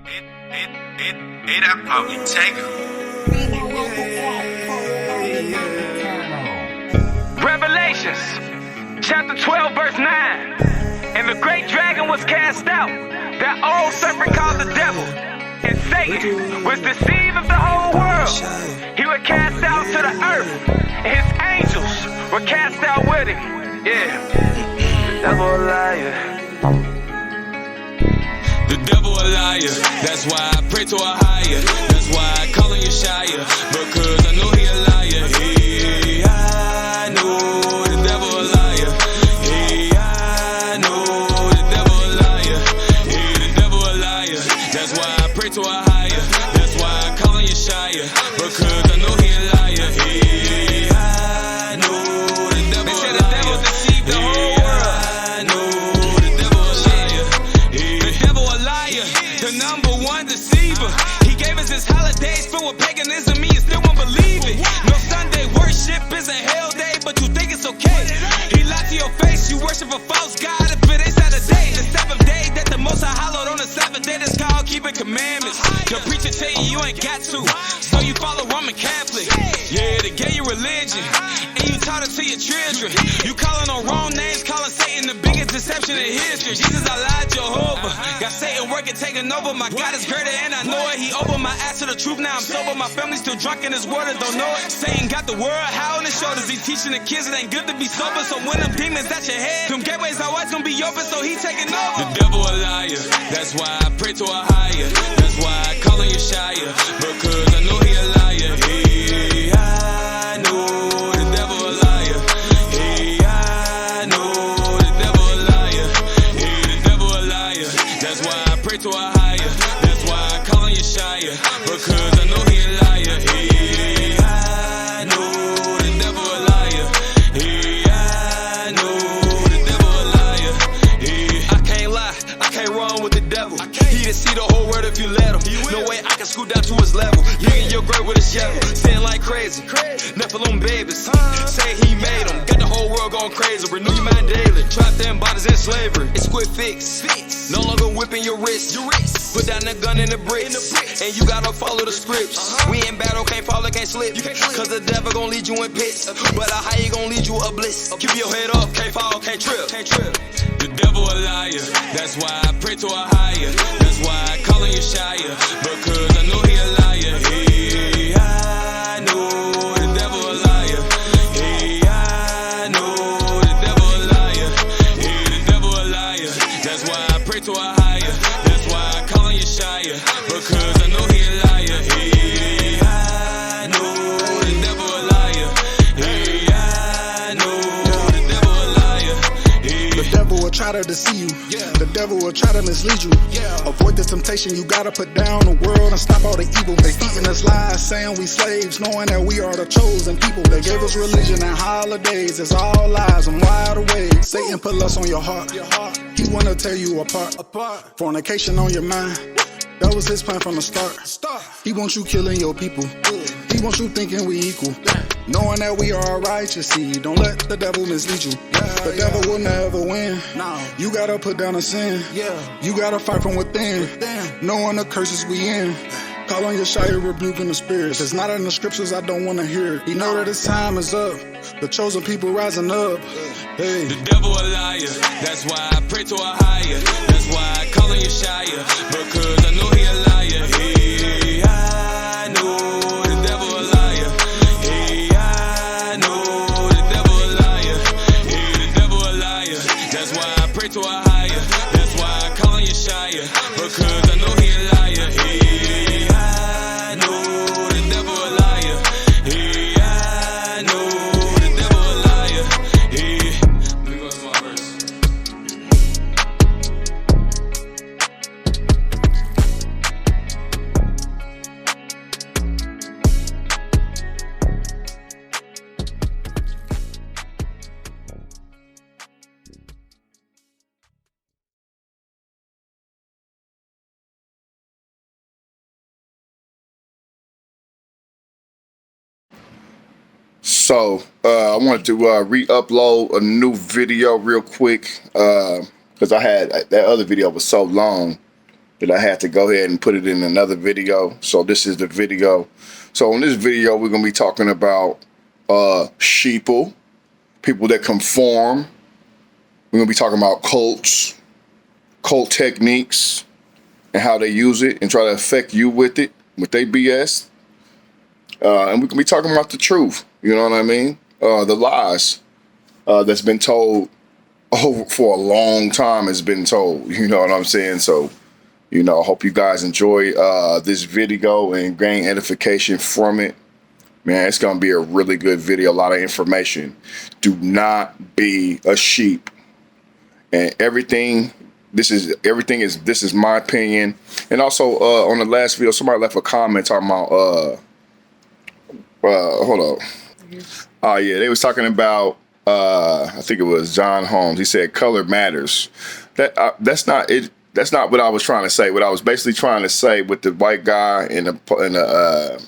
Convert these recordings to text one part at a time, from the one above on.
That probably take it. Revelations, chapter 12, verse 9. And the great dragon was cast out, that old serpent called the devil, and Satan was deceived of the whole world. He was cast out to the earth, and his angels were cast out with him. Yeah, the devil a liar. The devil a liar, that's why I pray to a higher. That's why I call him Yeshaya, because I know he a liar. Hey, I know the devil a liar. Hey, I know the devil a liar. Hey, the devil a liar, that's why I pray to a higher. That's why I call him Yeshaya, because I know he a liar. Hey, I know the devil a liar. They said the devil deceived the whole world. I know the devil a liar. Hey, the devil a liar, the number one deceiver. He gave us his holidays filled with paganism, me and still won't believe it. No Sunday worship is a hell day, but you think it's okay. He lied to your face, you worship a false god if it ain't Saturday. The seventh day that the Most High hallowed on the seventh day, that's called keeping commandments. Your preacher tell you ain't got to, so you follow Roman Catholic. Yeah, they gave you religion, and you taught it to your children. You calling on wrong names, calling Satan the biggest deception in history. Jesus, I lied, Jehovah. Got Satan working, taking over. My God is greater, and I know it. He opened my eyes to the truth, now I'm sober. My family's still drunk in his word and don't know it. Satan got the world high on his shoulders. He teaching the kids it ain't good to be sober. So when them demons at your head, them gateways always gonna be open, so he taking over. The devil a liar, that's why I pray to a higher. That's why I call him Yeshaya, because I know he a liar. Hey, I know the devil a liar. Hey, I know the devil a liar. Hey, the devil a liar, that's why I pray to a higher. That's why I call him Yeshaya, because I know he a liar. Hey, I know the devil a liar. Hey, I know the devil a liar. Hey, I can't lie, I can't run with the devil. He done see the whole world if you let him. No way I can scoot down to his level. Digging your grave with a shovel, saying like crazy. Nephilim babies, say he made them. Got the whole world going crazy. Renew your mind daily. Trap them bodies in slavery. It's quick fix. No longer whipping your wrist. Put down the gun in the bricks, and you gotta follow the scripts. We in battle, can't fall, can't slip. Cause the devil gon' lead you in pits, but a high gon' lead you a bliss. Keep your head up, can't fall, can't trip. The devil a liar, that's why I pray to a higher. That's why I call him Yeshaya, because I know he a liar. Hey, I know the devil a liar. Hey, I know the devil a liar. Hey, the devil a liar, that's why I pray to a higher. That's why I call him Yeshaya, because I know he a liar. Hey, I know the devil a liar. Hey, I know the devil a liar. Hey. The devil will try to deceive you. The devil will try to mislead you. Avoid the temptation, you gotta put down the world and stop all the evil. They eating us lies, saying we slaves, knowing that we are the chosen people. They gave us religion and holidays, it's all lies and wide awake. Satan put lust on your heart, he wanna tear you apart. Fornication on your mind, that was his plan from the start. He wants you killing your people, he wants you thinking we equal, knowing that we are righteous seed. Don't let the devil mislead you. The devil will never win. You gotta put down a sin. You gotta fight from within, knowing the curses we in. Call on Yeshaya, rebuking the spirits. It's not in the scriptures, I don't wanna hear it. He know that his time is up, the chosen people rising up. Hey. The devil a liar, that's why I pray to a higher. That's why I call him Yeshaya, because I know he a liar. Hey, I know the devil a liar. Hey, I know the devil a liar. Hey, the devil a liar, that's why I pray to a higher. That's why I call him Yeshaya, because I know he a liar. Hey, I know the devil a liar. Hey, I know the devil a liar. Hey, let me go to my verse. So I wanted to re-upload a new video real quick because I had that other video was so long. that I had to go ahead and put it in another video. So this is the video. So in this video, we're going to be talking about sheeple, people that conform. We're going to be talking about cults, cult techniques, and how they use it and try to affect you with it, with their BS. And we can be talking about the truth, you know what I mean? The lies that's been told for a long time has been told, you know what I'm saying? So, you know, I hope you guys enjoy this video and gain edification from it. Man, it's going to be a really good video, a lot of information. Do not be a sheep. And this is my opinion. And also on the last video, somebody left a comment talking about hold on. Oh yeah, they was talking about I think it was John Holmes. He said color matters. That's not it. That's not what I was trying to say. What I was basically trying to say with the white guy and the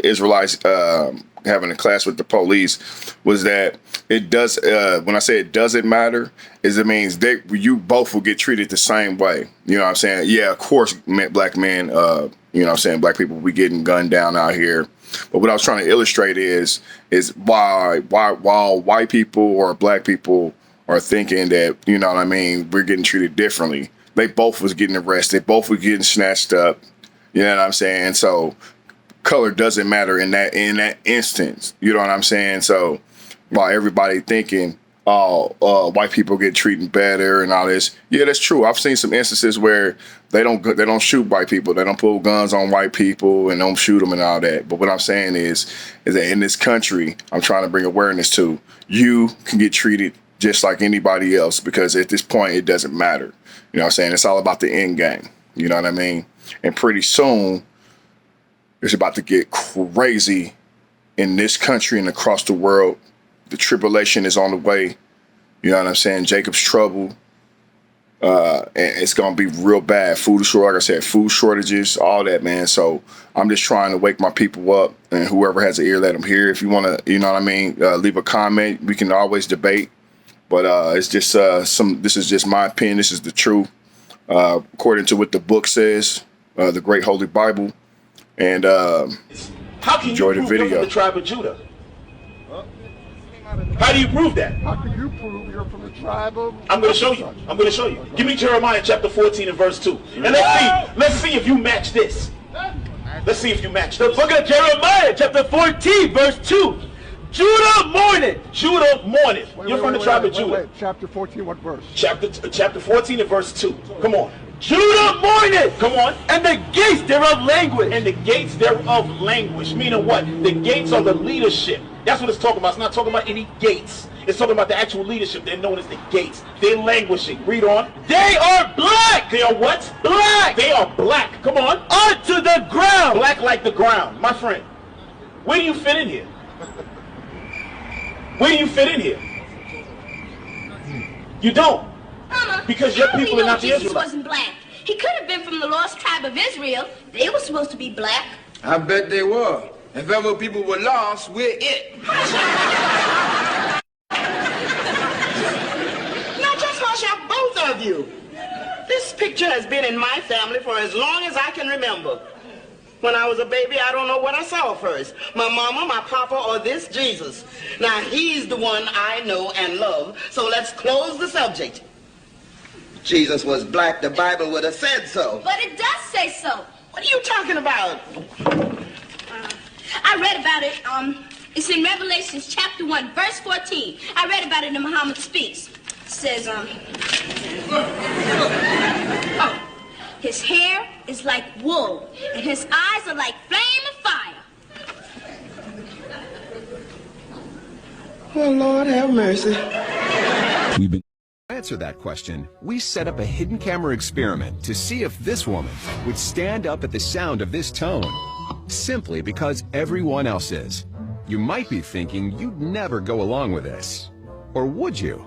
Israelites having a clash with the police was that it does. When I say it doesn't matter, is it means you both will get treated the same way. You know what I'm saying? Yeah, of course, black men. You know what I'm saying? Black people will be getting gunned down out here. But what I was trying to illustrate is why white people or black people are thinking that, you know what I mean, we're getting treated differently. They both was getting arrested. Both were getting snatched up. You know what I'm saying? So color doesn't matter in that instance. You know what I'm saying? So while everybody thinking, white people get treated better and all this, yeah, that's true. I've seen some instances where they don't shoot white people. They don't pull guns on white people and don't shoot them and all that. But what I'm saying is that in this country, I'm trying to bring awareness to, you can get treated just like anybody else, because at this point it doesn't matter. You know what I'm saying? It's all about the end game. You know what I mean? And pretty soon it's about to get crazy in this country and across the world. The tribulation is on the way. You know what I'm saying? Jacob's trouble. And it's going to be real bad. Food shortage, like I said, food shortages, all that, man. So I'm just trying to wake my people up, and whoever has an ear, let them hear. If you want to, you know what I mean, leave a comment. We can always debate. But it's just this is just my opinion. This is the truth. According to what the book says, the Great Holy Bible. And how can enjoy you the prove video. You're from the tribe of Judah? How do you prove that? How can you prove you're from the tribe of... I'm going to show you. I'm going to show you. Give me Jeremiah chapter 14 and verse 2. And let's see if you match this. Let's see if you match this. The book of Jeremiah chapter 14 verse 2. Judah mourneth. Judah mourneth. You're from the tribe of Judah. Wait. Chapter 14, what verse? Chapter 14 and verse 2. Come on. Judah mourneth. Come on. And the gates thereof languish. And the gates thereof languish. Meaning what? The gates are the leadership. That's what it's talking about. It's not talking about any gates. It's talking about the actual leadership. They're known as the gates. They're languishing. Read on. They are black. They are what? Black. They are black. Come on. Unto the ground. Black like the ground. My friend, where do you fit in here? Where do you fit in here? You don't. Because your people are not the Jesus Israelites. wasn't black. He could have been from the lost tribe of Israel. They were supposed to be black. I bet they were. If ever people were lost, we're it. Now just hush up, both of you. This picture has been in my family for as long as I can remember. When I was a baby, I don't know what I saw first. My mama, my papa, or this Jesus. Now, he's the one I know and love, so let's close the subject. Jesus was black, the Bible would have said so. But it does say so. What are you talking about? I read about it. It's in Revelation chapter 1, verse 14. I read about it in Muhammad Speaks. It says, his hair is like wool, and his eyes are like flame of fire. Oh, Lord have mercy. To answer that question, we set up a hidden camera experiment to see if this woman would stand up at the sound of this tone, simply because everyone else is. You might be thinking you'd never go along with this. Or would you?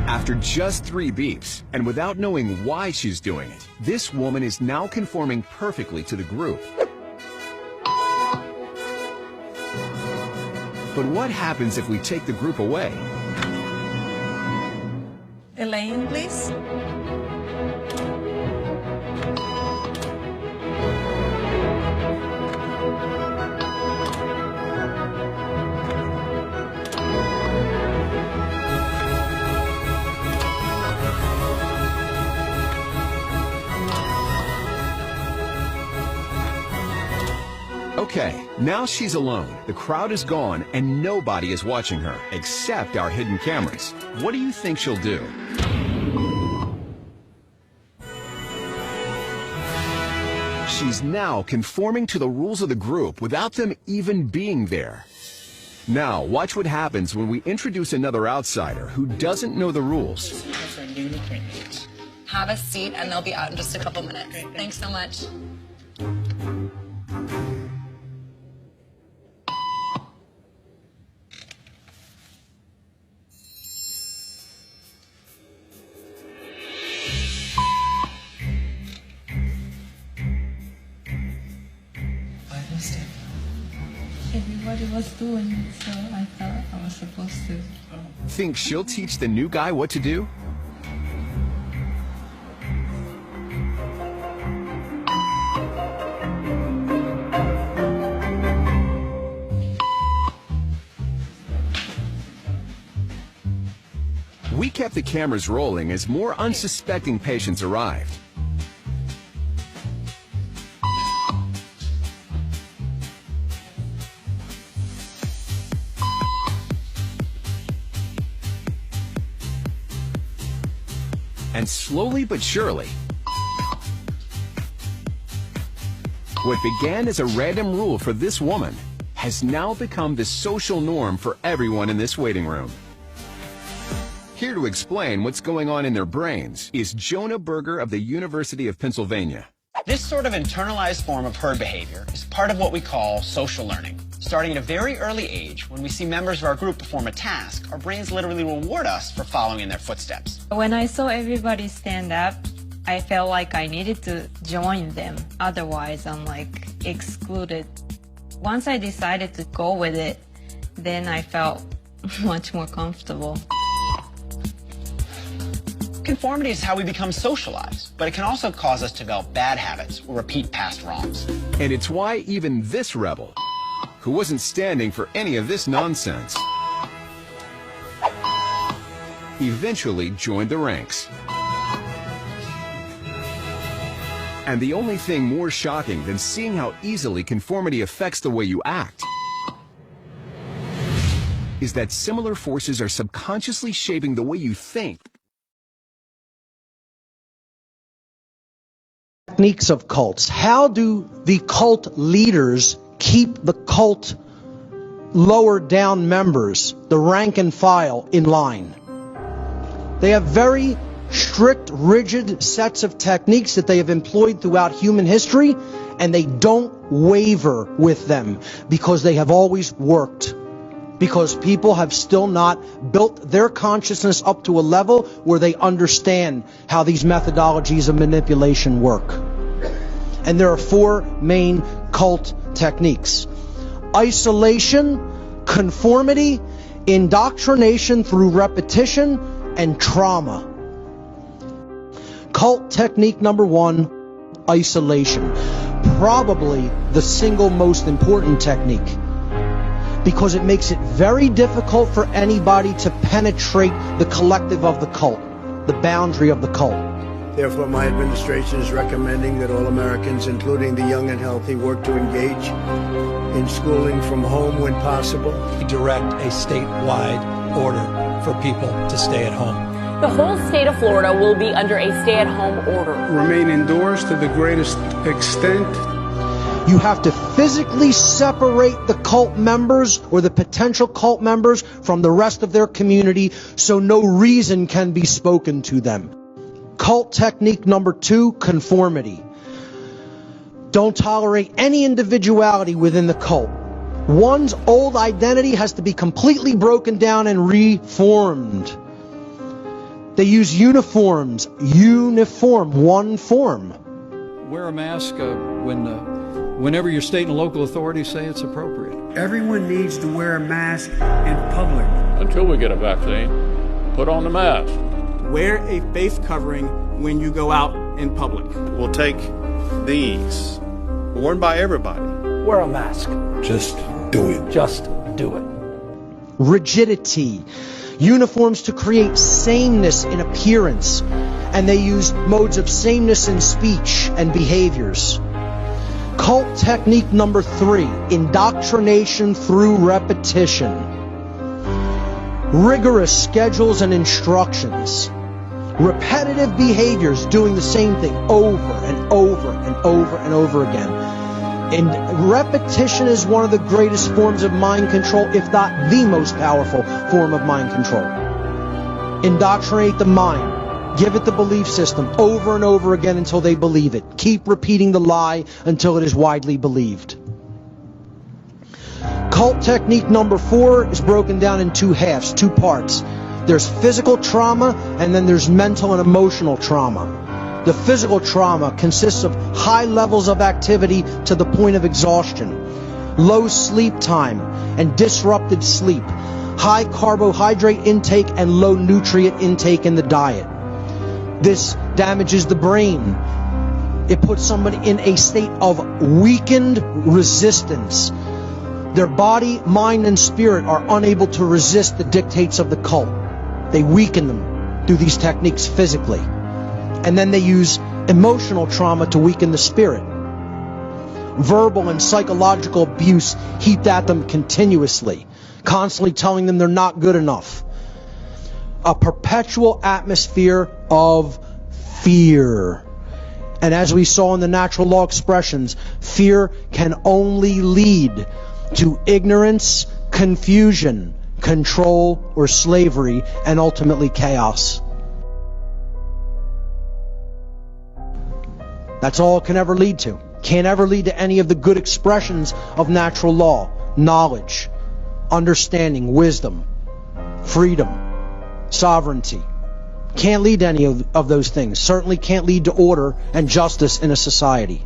After just 3 beeps, and without knowing why she's doing it, this woman is now conforming perfectly to the group. But what happens if we take the group away? Elaine, please. Okay, now she's alone. The crowd is gone and nobody is watching her, except our hidden cameras. What do you think she'll do? She's now conforming to the rules of the group without them even being there. Now, watch what happens when we introduce another outsider who doesn't know the rules. Have a seat and they'll be out in just a couple minutes. Thanks so much. Everybody was doing it, so I thought I was supposed to. Think she'll teach the new guy what to do? We kept the cameras rolling as more unsuspecting patients arrived. And slowly but surely, what began as a random rule for this woman has now become the social norm for everyone in this waiting room. Here to explain what's going on in their brains is Jonah Berger of the University of Pennsylvania. This sort of internalized form of herd behavior is part of what we call social learning. Starting at a very early age, when we see members of our group perform a task, our brains literally reward us for following in their footsteps. When I saw everybody stand up, I felt like I needed to join them. Otherwise, I'm like excluded. Once I decided to go with it, then I felt much more comfortable. Conformity is how we become socialized, but it can also cause us to develop bad habits or repeat past wrongs. And it's why even this rebel, who wasn't standing for any of this nonsense, eventually joined the ranks. And the only thing more shocking than seeing how easily conformity affects the way you act is that similar forces are subconsciously shaping the way you think. Techniques of cults. How do the cult leaders keep the cult lower down members, the rank and file, in line? They have very strict, rigid sets of techniques that they have employed throughout human history, and they don't waver with them because they have always worked. Because people have still not built their consciousness up to a level where they understand how these methodologies of manipulation work. And there are four main cult techniques: isolation, conformity, indoctrination through repetition, and trauma. Cult technique number one, isolation. Probably the single most important technique, because it makes it very difficult for anybody to penetrate the collective of the cult, the boundary of the cult. Therefore, my administration is recommending that all Americans, including the young and healthy, work to engage in schooling from home when possible. Direct a statewide order for people to stay at home. The whole state of Florida will be under a stay-at-home order. Remain indoors to the greatest extent. You have to physically separate the cult members or the potential cult members from the rest of their community so no reason can be spoken to them. Cult technique number two, conformity. Don't tolerate any individuality within the cult. One's old identity has to be completely broken down and reformed. They use uniforms, one form. Wear a mask whenever your state and local authorities say it's appropriate. Everyone needs to wear a mask in public. Until we get a vaccine, put on the mask. Wear a face covering when you go out in public. We'll take these, worn by everybody. Wear a mask. Just do it. Just do it. Rigidity. Uniforms to create sameness in appearance, and they use modes of sameness in speech and behaviors. Cult technique number 3, indoctrination through repetition. Rigorous schedules and instructions. Repetitive behaviors doing the same thing over and over and over and over again. And repetition is one of the greatest forms of mind control, if not the most powerful form of mind control. Indoctrinate the mind. Give it the belief system over and over again until they believe it. Keep repeating the lie until it is widely believed. Cult technique number 4 is broken down in 2 halves, 2 parts. There's physical trauma, and then there's mental and emotional trauma. The physical trauma consists of high levels of activity to the point of exhaustion, low sleep time and disrupted sleep, high carbohydrate intake and low nutrient intake in the diet. This damages the brain. It puts somebody in a state of weakened resistance. Their body, mind, and spirit are unable to resist the dictates of the cult. They weaken them through these techniques physically. And then they use emotional trauma to weaken the spirit. Verbal and psychological abuse heaped at them continuously, constantly telling them they're not good enough. A perpetual atmosphere of fear. And as we saw in the natural law expressions, fear can only lead to ignorance, confusion, control, or slavery, and ultimately chaos. That's all it can ever lead to. Can't ever lead to any of the good expressions of natural law, knowledge, understanding, wisdom, freedom, sovereignty. Can't lead to any of those things. Certainly can't lead to order and justice in a society.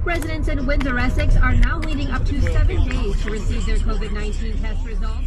Residents in Windsor, Essex are now waiting up to 7 days to receive their COVID-19 test results.